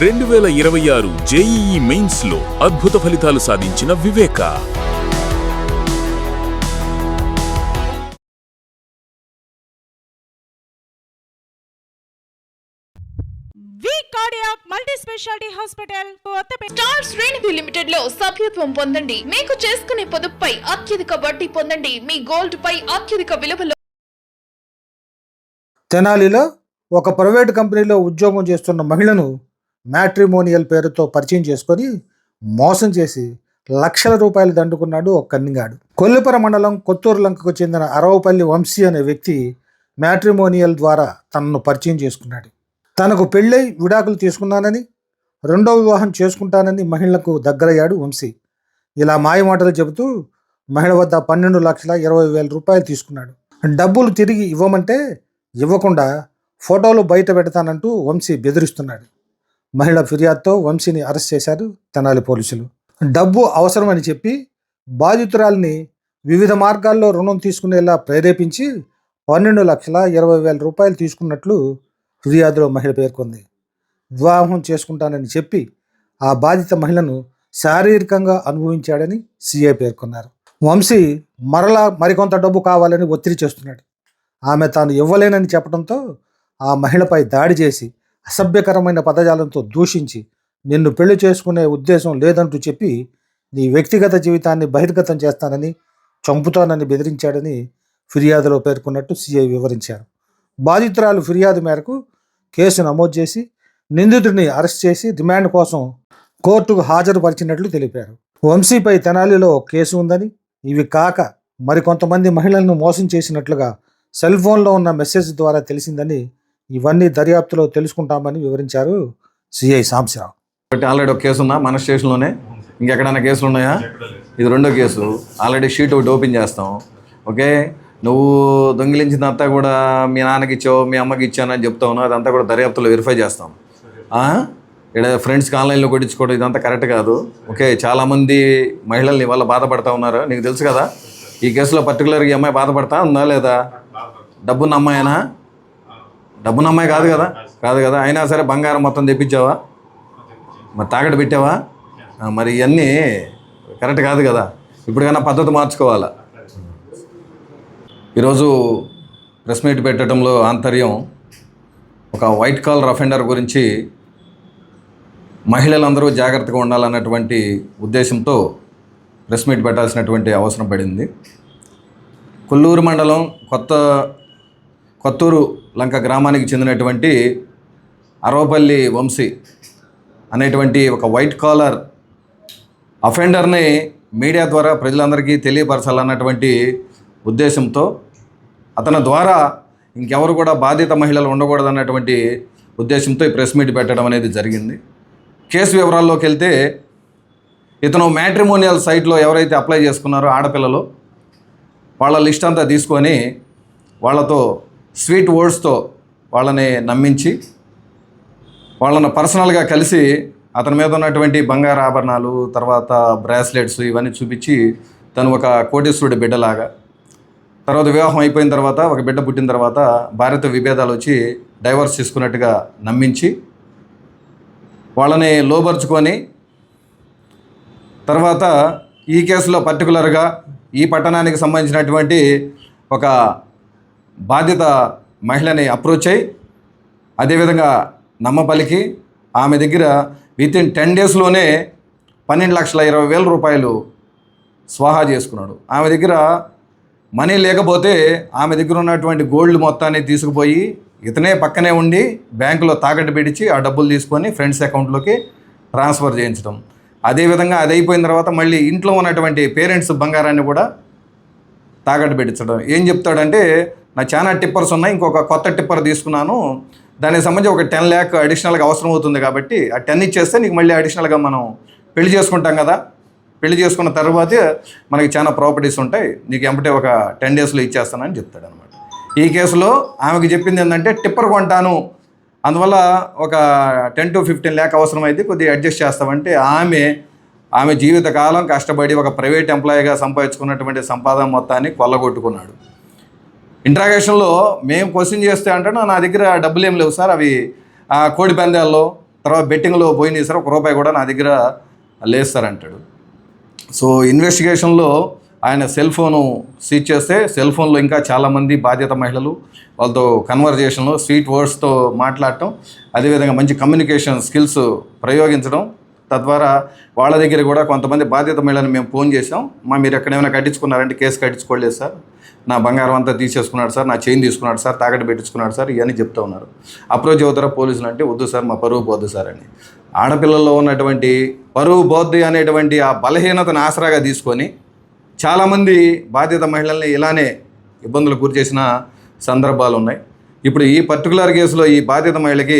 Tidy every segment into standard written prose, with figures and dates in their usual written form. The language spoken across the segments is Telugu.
2026 జేఈఈ మెయిన్స్ లో అద్భుత ఫలితాలు సాధించిన వివేక. మల్టీ స్పెషాలిటీ హాస్పిటల్ స్టార్ శ్రేణి లిమిటెడ్ లో సభ్యత్వం పొందండి. మీకు చేసుకునే పొదుపుపై అత్యధిక వడ్డీ పొందండి. మీ గోల్డ్ పై అత్యధిక విలువలో. తెనాలిలో ఒక ప్రైవేట్ కంపెనీలో ఉద్యోగం చేస్తున్న మహిళను మ్యాట్రిమోనియల్ పేరుతో పరిచయం చేసుకొని మోసం చేసి లక్షల రూపాయలు దండుకున్నాడు ఒక కన్నిగాడు. కొల్లిపర మండలం కొత్తూరు లంకకు చెందిన అరవపల్లి వంశీ అనే వ్యక్తి మ్యాట్రిమోనియల్ ద్వారా తనను పరిచయం చేసుకున్నాడు. తనకు పెళ్ళై విడాకులు తీసుకున్నానని, రెండో వివాహం చేసుకుంటానని మహిళలకు దగ్గరయ్యాడు వంశీ. ఇలా మాయమాటలు చెబుతూ మహిళ వద్ద 12,20,000 రూపాయలు తీసుకున్నాడు. డబ్బులు తిరిగి ఇవ్వమంటే ఇవ్వకుండా ఫోటోలు బయట పెడతానంటూ వంశీ బెదిరిస్తున్నాడు. మహిళ ఫిర్యాదుతో వంశీని అరెస్ట్ చేశారు తెనాలి పోలీసులు. డబ్బు అవసరమని చెప్పి బాధితురాల్ని వివిధ మార్గాల్లో రుణం తీసుకునేలా ప్రేరేపించి 12,20,000 రూపాయలు తీసుకున్నట్లు ఫిర్యాదులో మహిళ పేర్కొంది. వివాహం చేసుకుంటానని చెప్పి ఆ బాధిత మహిళను శారీరకంగా అనుభవించాడని సిఐ పేర్కొన్నారు. వంశీ మరలా మరికొంత డబ్బు కావాలని ఒత్తిడి చేస్తున్నాడు. ఆమె తాను ఇవ్వలేనని చెప్పడంతో ఆ మహిళపై దాడి చేసి అసభ్యకరమైన పదజాలంతో దూషించి నిన్ను పెళ్లి చేసుకునే ఉద్దేశం లేదంటూ చెప్పి నీ వ్యక్తిగత జీవితాన్ని బహిర్గతం చేస్తానని, చంపుతానని బెదిరించాడని ఫిర్యాదులో పేర్కొన్నట్టు సిఐ వివరించారు. బాధితురాలు ఫిర్యాదు మేరకు కేసు నమోదు చేసి నిందితుడిని అరెస్ట్ చేసి రిమాండ్ కోసం కోర్టుకు హాజరుపరిచినట్లు తెలిపారు. వంశీపై తెనాలిలో కేసు ఉందని, ఇవి కాక మరికొంతమంది మహిళలను మోసం చేసినట్లుగా సెల్ ఫోన్లో ఉన్న మెసేజ్ ద్వారా తెలిసిందని, ఇవన్నీ దర్యాప్తులో తెలుసుకుంటామని వివరించారు సిఐ సాంబశివరావు. ఆల్రెడీ ఒక కేసు ఉందా మన స్టేషన్లోనే? ఇంకెక్కడైనా కేసులు ఉన్నాయా? ఇది రెండో కేసు. ఆల్రెడీ షీట్ ఒకటి ఓపెన్ చేస్తాం. ఓకే, నువ్వు దొంగిలించినంతా కూడా మీ నాన్నకి ఇచ్చావు, మీ అమ్మకి ఇచ్చానని చెప్తా ఉన్నావు. అదంతా కూడా దర్యాప్తులో వెరిఫై చేస్తాం. ఇక్కడ ఫ్రెండ్స్కి ఆన్లైన్లో కొట్టించుకోవడం ఇదంతా కరెక్ట్ కాదు. ఓకే, చాలామంది మహిళల్ని వాళ్ళ బాధపడతా ఉన్నారు. నీకు తెలుసు కదా, ఈ కేసులో పర్టికులర్గా ఈ అమ్మాయి బాధపడతా ఉందా లేదా? డబ్బున్న అమ్మాయినా? డబ్బున్న అమ్మాయి కాదు కదా, కాదు కదా. అయినా సరే బంగారం మొత్తం తెప్పించావా? మరి తాకట్టు పెట్టావా? మరి ఇవన్నీ కరెక్ట్ కాదు కదా. ఇప్పటికైనా పద్ధతి మార్చుకోవాలా. ఈరోజు ప్రెస్ మీట్ పెట్టడంలో ఆంతర్యం, ఒక వైట్ కాలర్ అఫెండర్ గురించి మహిళలందరూ జాగ్రత్తగా ఉండాలన్నటువంటి ఉద్దేశంతో ప్రెస్ మీట్ పెట్టాల్సినటువంటి అవసరం పడింది. కొల్లూరు మండలం కొత్తూరు లంక గ్రామానికి చెందినటువంటి అరవపల్లి వంశీ అనేటువంటి ఒక వైట్ కాలర్ అఫెండర్ని మీడియా ద్వారా ప్రజలందరికీ తెలియపరచాలన్నటువంటి ఉద్దేశంతో, అతని ద్వారా ఇంకెవరు కూడా బాధిత మహిళలు ఉండకూడదన్నటువంటి ఉద్దేశంతో ఈ ప్రెస్ మీట్ పెట్టడం అనేది జరిగింది. కేసు వివరాల్లోకి వెళ్తే, ఇతను మ్యాట్రిమోనియల్ సైట్లో ఎవరైతే అప్లై చేసుకున్నారో ఆడపిల్లలు, వాళ్ళ లిస్ట్ అంతా తీసుకొని వాళ్ళతో స్వీట్ వర్డ్స్తో వాళ్ళని నమ్మించి, వాళ్ళని పర్సనల్గా కలిసి అతని మీద ఉన్నటువంటి బంగారు ఆభరణాలు, తర్వాత బ్రాస్లెట్స్ ఇవన్నీ చూపించి తను ఒక కోటీశ్వరుడి బిడ్డలాగా, తర్వాత వివాహం అయిపోయిన తర్వాత ఒక బిడ్డ పుట్టిన తర్వాత భార్యతో విభేదాలు వచ్చి డైవర్స్ తీసుకున్నట్టుగా నమ్మించి వాళ్ళని లోబరుచుకొని, తర్వాత ఈ కేసులో పర్టికులర్గా ఈ పట్టణానికి సంబంధించినటువంటి ఒక బాధిత మహిళని అప్రోచ్ అయ్యి, అదేవిధంగా నమ్మపలికి ఆమె దగ్గర వితిన్ 10 డేస్లోనే 12,20,000 రూపాయలు స్వాహా చేసుకున్నాడు. ఆమె దగ్గర మనీ లేకపోతే ఆమె దగ్గర ఉన్నటువంటి గోల్డ్ మొత్తాన్ని తీసుకుపోయి ఇతనే పక్కనే ఉండి బ్యాంకులో తాకట్టు పెడిచి ఆ డబ్బులు తీసుకొని ఫ్రెండ్స్ అకౌంట్లోకి ట్రాన్స్ఫర్ చేయించడం. అదేవిధంగా అది అయిపోయిన తర్వాత మళ్ళీ ఇంట్లో ఉన్నటువంటి పేరెంట్స్ బంగారాన్ని కూడా తాకట్టు పెట్టించడం. ఏం చెప్తాడంటే, నా చాలా టిప్పర్స్ ఉన్నాయి, ఇంకొక కొత్త టిప్పర్ తీసుకున్నాను, దానికి సంబంధించి ఒక 10 lakh అడిషనల్గా అవసరం అవుతుంది కాబట్టి ఆ 10 ఇచ్చేస్తే నీకు మళ్ళీ అడిషనల్గా మనం పెళ్లి చేసుకుంటాం కదా, పెళ్లి చేసుకున్న తర్వాతే మనకి చాలా ప్రాపర్టీస్ ఉంటాయి, నీకు ఎంబటే ఒక 10 డేస్లో ఇచ్చేస్తానని చెప్తాడు అనమాట. ఈ కేసులో ఆమెకి చెప్పింది ఏంటంటే, టిప్పర్ కొంటాను, అందువల్ల ఒక 10 to 15 lakh అవసరమైతే కొద్దిగా అడ్జస్ట్ చేస్తామంటే, ఆమె జీవితకాలం కష్టపడి ఒక ప్రైవేట్ ఎంప్లాయీగా సంపాదించుకున్నటువంటి సంపాదన మొత్తాన్ని కొల్లగొట్టుకున్నాడు. ఇంట్రాగేషన్లో మేము క్వశ్చన్ చేస్తే అంటాడు, నా దగ్గర డబ్బులు ఏం లేవు సార్, అవి కోడి పందాల్లో తర్వాత బెట్టింగ్లో పోయినాయి సార్, ₹1 కూడా నా దగ్గర లేదు సార్ అంటాడు. సో ఇన్వెస్టిగేషన్లో ఆయన సెల్ ఫోను సీజ్ చేస్తే సెల్ ఫోన్లో ఇంకా చాలామంది బాధిత మహిళలు వాళ్ళతో కన్వర్జేషన్లో స్వీట్ వర్డ్స్తో మాట్లాడటం, అదేవిధంగా మంచి కమ్యూనికేషన్ స్కిల్స్ ప్రయోగించడం, తద్వారా వాళ్ళ దగ్గర కూడా కొంతమంది బాధిత మహిళలను మేము ఫోన్ చేసాం, మీరు ఎక్కడేమైనా కట్టించుకున్నారంటే కేసు కట్టించుకోలేదు సార్, నా బంగారం అంతా తీసేసుకున్నాడు సార్, నా చైన్ తీసుకున్నాడు సార్, తాకట్టు పెట్టించుకున్నాడు సార్, ఇవన్నీ చెప్తూ ఉన్నారు. అప్రోచ్ అవుతారా పోలీసులు అంటే వద్దు సార్ మా పరువు పోద్దు సార్ అని. ఆడపిల్లల్లో ఉన్నటువంటి పరువు పోద్ది అనేటువంటి ఆ బలహీనతను ఆసరాగా తీసుకొని చాలామంది బాధిత మహిళల్ని ఇలానే ఇబ్బందులకు గురి చేసిన సందర్భాలు ఉన్నాయి. ఇప్పుడు ఈ పర్టికులర్ కేసులో ఈ బాధిత మహిళకి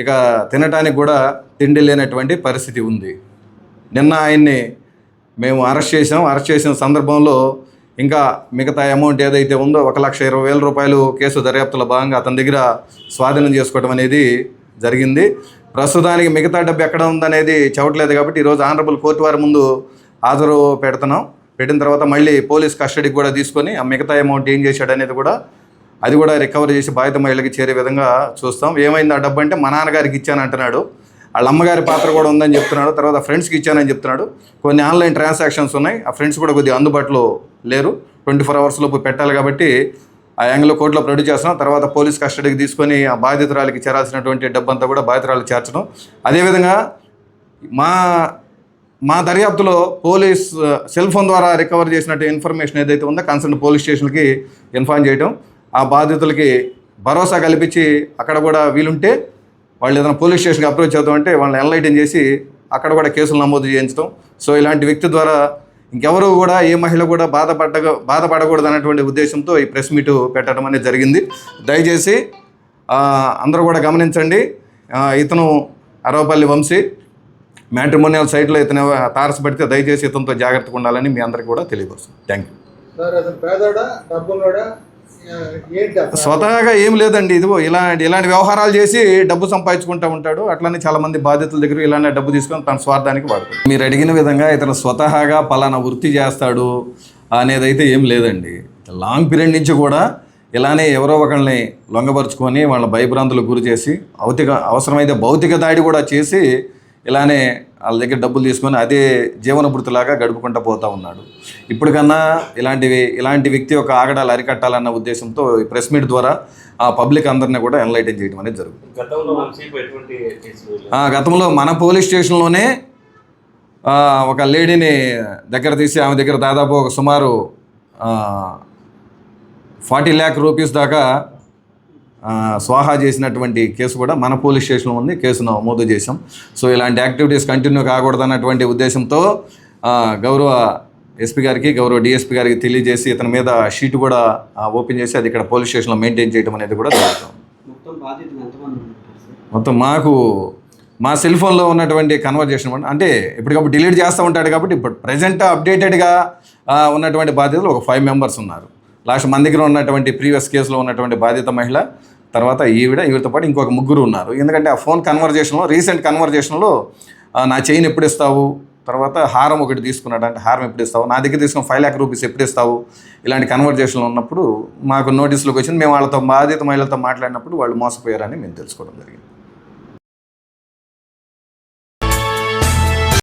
ఇక తినటానికి కూడా తిండి లేనటువంటి పరిస్థితి ఉంది. నిన్న ఆయన్ని మేము అరెస్ట్ చేసిన సందర్భంలో ఇంకా మిగతా అమౌంట్ ఏదైతే ఉందో ₹1,20,000 కేసు దర్యాప్తులో భాగంగా అతని దగ్గర స్వాధీనం చేసుకోవడం అనేది జరిగింది. ప్రస్తుతానికి మిగతా డబ్బు ఎక్కడ ఉందనేది చెప్పట్లేదు కాబట్టి ఈరోజు ఆనరబుల్ కోర్టు వారి ముందు హాజరు పెట్టిన తర్వాత మళ్ళీ పోలీస్ కస్టడీకి కూడా తీసుకొని ఆ మిగతా అమౌంట్ ఏం చేశాడు అనేది కూడా అది కూడా రికవర్ చేసి బాధిత మహిళకి చేరే విధంగా చూస్తాం. ఏమైంది ఆ డబ్బు అంటే మా నాన్నగారికి ఇచ్చానంటున్నాడు, వాళ్ళ అమ్మగారి పాత్ర కూడా ఉందని చెప్తున్నాడు, తర్వాత ఫ్రెండ్స్కి ఇచ్చానని చెప్తున్నాడు. కొన్ని ఆన్లైన్ ట్రాన్సాక్షన్స్ ఉన్నాయి, ఆ ఫ్రెండ్స్ కూడా కొద్దిగా అందుబాటులో లేరు, 24 hours లోపు పెట్టాలి కాబట్టి ఆ యాంగిల్లో కోర్టులో ప్రొడ్యూస్ చేస్తున్నాం. తర్వాత పోలీస్ కస్టడీకి తీసుకొని ఆ బాధితురాలకి చేరాల్సినటువంటి డబ్బంతా కూడా బాధితురాలకు చేర్చడం. అదేవిధంగా మా దర్యాప్తులో పోలీస్ సెల్ ఫోన్ ద్వారా రికవర్ చేసినట్టు ఇన్ఫర్మేషన్ ఏదైతే ఉందో కన్సర్న్ పోలీస్ స్టేషన్కి ఇన్ఫార్మ్ చేయడం, ఆ బాధితులకి భరోసా కల్పించి అక్కడ కూడా వీలుంటే వాళ్ళు ఏదైనా పోలీస్ స్టేషన్కి అప్రోచ్ అవుతామంటే వాళ్ళని ఎన్లైటన్ చేసి అక్కడ కూడా కేసులు నమోదు చేయించడం. సో ఇలాంటి వ్యక్తి ద్వారా ఇంకెవరు కూడా ఏ మహిళ కూడా బాధపడకూడదు అన్నటువంటి ఉద్దేశంతో ఈ ప్రెస్ మీట్ పెట్టడం అనేది జరిగింది. దయచేసి అందరూ కూడా గమనించండి. ఇతను అరవపల్లి వంశీ, మ్యాట్రిమోనియల్ సైట్లో ఇతను తారసపడితే దయచేసి ఇతనితో జాగ్రత్తగా ఉండాలని మీ అందరికీ కూడా తెలియపరుస్తుంది. Thank you. స్వతహాగా ఏం లేదండి, ఇదిగో ఇలాంటి వ్యవహారాలు చేసి డబ్బు సంపాదించుకుంటూ ఉంటాడు. అట్లనే చాలామంది బాధితుల దగ్గర ఇలాంటి డబ్బు తీసుకొని తన స్వార్థానికి వాడుతాడు. మీరు అడిగిన విధంగా ఇతను స్వతహాగా పలానా వృత్తి చేస్తాడు అనేది అయితే ఏం లేదండి. లాంగ్ పీరియడ్ నుంచి కూడా ఇలానే ఎవరో ఒకరిని లొంగపరుచుకొని వాళ్ళ భయభ్రాంతులకు గురి చేసి అవసరమైతే భౌతిక దాడి కూడా చేసి ఇలానే వాళ్ళ దగ్గర డబ్బులు తీసుకొని అదే జీవనభృతిలాగా గడుపుకుంటూ పోతూ ఉన్నాడు. ఇప్పటికన్నా ఇలాంటి వ్యక్తి యొక్క ఆగడాలు అరికట్టాలన్న ఉద్దేశంతో ఈ ప్రెస్ మీట్ ద్వారా ఆ పబ్లిక్ అందరినీ కూడా ఎన్లైటన్ చేయడం అనేది జరుగుతుంది. గతంలో మన పోలీస్ స్టేషన్లోనే ఒక లేడీని దగ్గర తీసి ఆమె దగ్గర దాదాపు ఒక సుమారు 40 lakh rupees దాకా స్వాహా చేసినటువంటి కేసు కూడా మన పోలీస్ స్టేషన్లో ఉంది, కేసును నమోదు చేసాం. సో ఇలాంటి యాక్టివిటీస్ కంటిన్యూ కాకూడదన్నటువంటి ఉద్దేశంతో గౌరవ ఎస్పీ గారికి గౌరవ డిఎస్పీ గారికి తెలియజేసి ఇతని మీద షీట్ కూడా ఓపెన్ చేసి అది ఇక్కడ పోలీస్ స్టేషన్లో మెయింటైన్ చేయడం అనేది కూడా జరుగుతాం. మొత్తం మా సెల్ ఫోన్లో ఉన్నటువంటి కన్వర్జేషన్ అంటే ఇప్పటికప్పుడు డిలీట్ చేస్తూ ఉంటాడు కాబట్టి ఇప్పుడు ప్రజెంట్ అప్డేటెడ్గా ఉన్నటువంటి బాధితులు ఒక 5 members ఉన్నారు. లాస్ట్ మన దగ్గర ఉన్నటువంటి ప్రీవియస్ కేసులో ఉన్నటువంటి బాధిత మహిళ, తర్వాత ఈవిడతో పాటు ఇంకొక 3 ఉన్నారు. ఎందుకంటే ఆ ఫోన్ కన్వర్జేషన్లో రీసెంట్ కన్వర్జేషన్లో నా చైన్ ఎప్పుడు ఇస్తావు, తర్వాత హారం ఒకటి తీసుకున్నాడు అంటే హారం ఎప్పుడు ఇస్తావు, నా దగ్గర తీసుకున్న 5 lakh rupees ఎప్పుడు ఇస్తావు, ఇలాంటి కన్వర్జేషన్లో ఉన్నప్పుడు మాకు నోటీసులోకి వచ్చింది. మేము వాళ్ళతో బాధిత మహిళలతో మాట్లాడినప్పుడు వాళ్ళు మోసపోయారని మేము తెలుసుకోవడం జరిగింది.